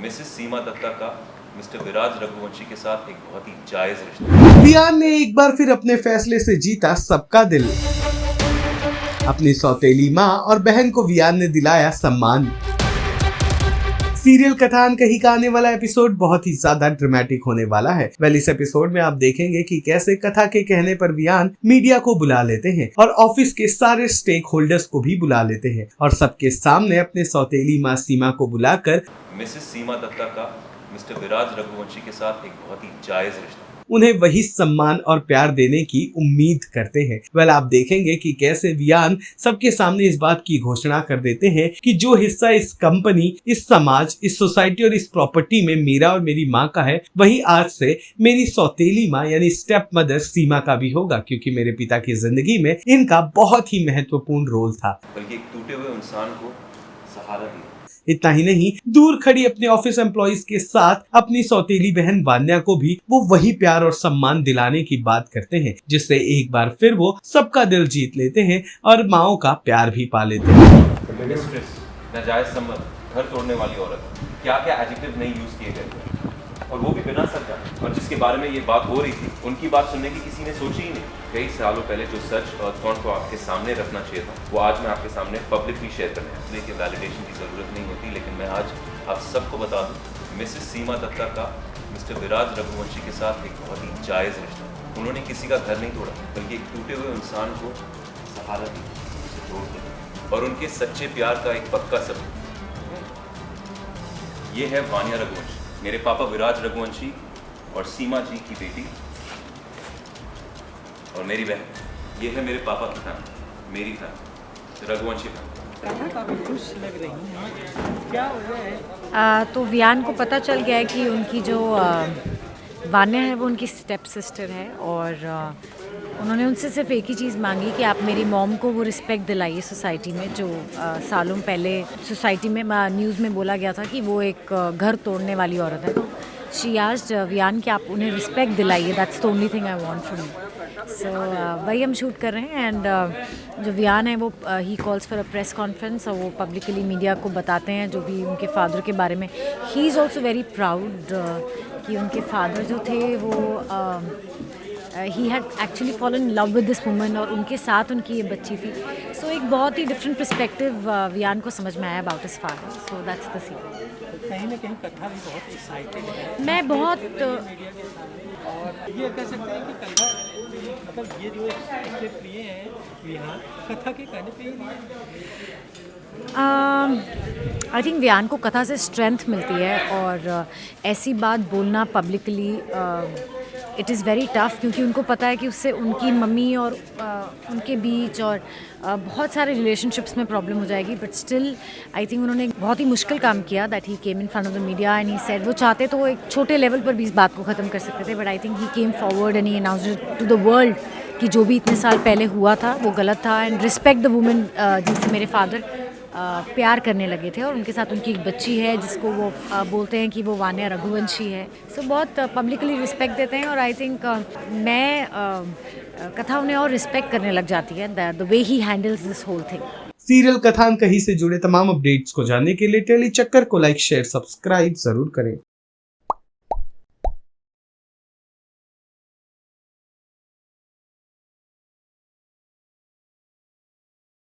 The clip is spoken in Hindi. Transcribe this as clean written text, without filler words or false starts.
मिसेस सीमा दत्ता का मिस्टर विराज रघुवंशी के साथ एक बहुत ही जायज रिश्ता। वियान ने एक बार फिर अपने फैसले से जीता सबका दिल। अपनी सौतेली माँ और बहन को वियान ने दिलाया सम्मान। सीरियल कथान कहीं का आने वाला एपिसोड बहुत ही ज्यादा ड्रामेटिक होने वाला है। इस एपिसोड में आप देखेंगे कि कैसे कथा के कहने पर वियान मीडिया को बुला लेते हैं और ऑफिस के सारे स्टेक होल्डर्स को भी बुला लेते हैं और सबके सामने अपने सौतेली माँ सीमा को बुलाकर मिसेस सीमा दत्ता का मिस्टर विराज रघुवंशी के साथ एक बहुत ही जायज रिश्ता। उन्हें वही सम्मान और प्यार देने की उम्मीद करते हैं। आप देखेंगे कि कैसे वियान सबके सामने इस बात की घोषणा कर देते हैं कि जो हिस्सा इस कंपनी, इस समाज, इस सोसाइटी और इस प्रॉपर्टी में मेरा और मेरी माँ का है, वही आज से मेरी सौतेली माँ यानी स्टेप मदर सीमा का भी होगा, क्योंकि मेरे पिता की जिंदगी में इनका बहुत ही महत्वपूर्ण रोल था। बल्कि एक टूटे हुए इंसान को सहारा दिया। इतना ही नहीं, दूर खड़ी अपने ऑफिस एम्प्लॉइज के साथ अपनी सौतेली बहन वान्या को भी वो वही प्यार और सम्मान दिलाने की बात करते हैं, जिससे एक बार फिर वो सबका दिल जीत लेते हैं और माओ का प्यार भी पा लेते हैं। नाजायज संबंध, घर तोड़ने वाली औरत, क्या क्या एडजेक्टिव नहीं यूज किए गए और वो भी बिना सच जाने। और जिसके बारे में ये बात हो रही थी उनकी बात सुनने की किसी ने सोची ही नहीं। कई सालों पहले जो सच अर्थकॉन को आपके सामने रखना चाहिए था, वो आज मैं आपके सामने पब्लिकली शेयर करना है, इसलिए कि वैलिडेशन की ज़रूरत नहीं होती। लेकिन मैं आज आप सबको बता दूं, मिसेस सीमा दत्ता का मिस्टर विराज रघुवंशी के साथ एक बहुत ही जायज़ रिश्ता। उन्होंने किसी का घर नहीं तोड़ा, बल्कि एक टूटे हुए इंसान को सहारा दी, उसे जोड़ दिया और उनके सच्चे प्यार का एक पक्का सबूत। ये है वान्या रघुवंशी, मेरे पापा विराज रघुवंशी और सीमा जी की बेटी और मेरी बहन। ये है मेरे पापा की फैमिली, मेरी फैमिली, रघुवंशी फैमिली। काफी खुश लग रही हैं, क्या वजह है? तो वियान को पता चल गया है कि उनकी जो वान्या है वो उनकी स्टेप सिस्टर है और उन्होंने उनसे सिर्फ एक ही चीज़ मांगी कि आप मेरी मॉम को वो रिस्पेक्ट दिलाइए सोसाइटी में, जो सालों पहले सोसाइटी में न्यूज़ में बोला गया था कि वो एक घर तोड़ने वाली औरत है। तो शी आस्क्ड वियान कि आप उन्हें रिस्पेक्ट दिलाइए, that's the only thing I want from you. So वही हम शूट कर रहे हैं एंड जो वियान है वो he calls for a press conference और वो पब्लिकली मीडिया को बताते हैं जो भी उनके फादर के बारे में। He is also very proud कि उनके फादर जो थे वो he had actually fallen in love with this woman और उनके साथ उनकी ये बच्ची थी। सो एक बहुत ही डिफरेंट पर्सपेक्टिव वियान को समझ में आया about his father. So that's the scene. कहीं ना कहीं कथा भी बहुत एक्साइटेड है। मैं बहुत और ये कह सकते हैं कि कथा, मतलब ये जो स्टेप लिए हैं विहान, कथा के कहने पे ही आई थिंक वियान को कथा से स्ट्रेंथ मिलती है और ऐसी बात बोलना publicly it is very tough, क्योंकि उनको पता है कि उससे उनकी मम्मी और उनके बीच और बहुत सारे रिलेशनशिप्स में प्रॉब्लम हो जाएगी। बट स्टिल आई थिंक उन्होंने बहुत ही मुश्किल काम किया that he came in front of the media and he said, वो चाहते तो वो एक छोटे लेवल पर भी इस बात को ख़त्म कर सकते थे, but I think he came forward and he announced to the world कि जो भी इतने साल पहले हुआ था वो गलत था एंड रिस्पेक्ट द वुमेन जिनसे मेरे फादर प्यार करने लगे थे और उनके साथ उनकी एक बच्ची है जिसको वो बोलते हैं कि वो वान्या रघुवंशी है। सो बहुत पब्लिकली रिस्पेक्ट देते हैं और आई थिंक मैं कथा उन्हें और रिस्पेक्ट करने लग जाती है the way he handles this whole thing. Serial कथान कहीं से जुड़े तमाम अपडेट्स को जानने के लिए टेली चक्कर को लाइक, शेयर, सब्सक्राइब जरूर करें।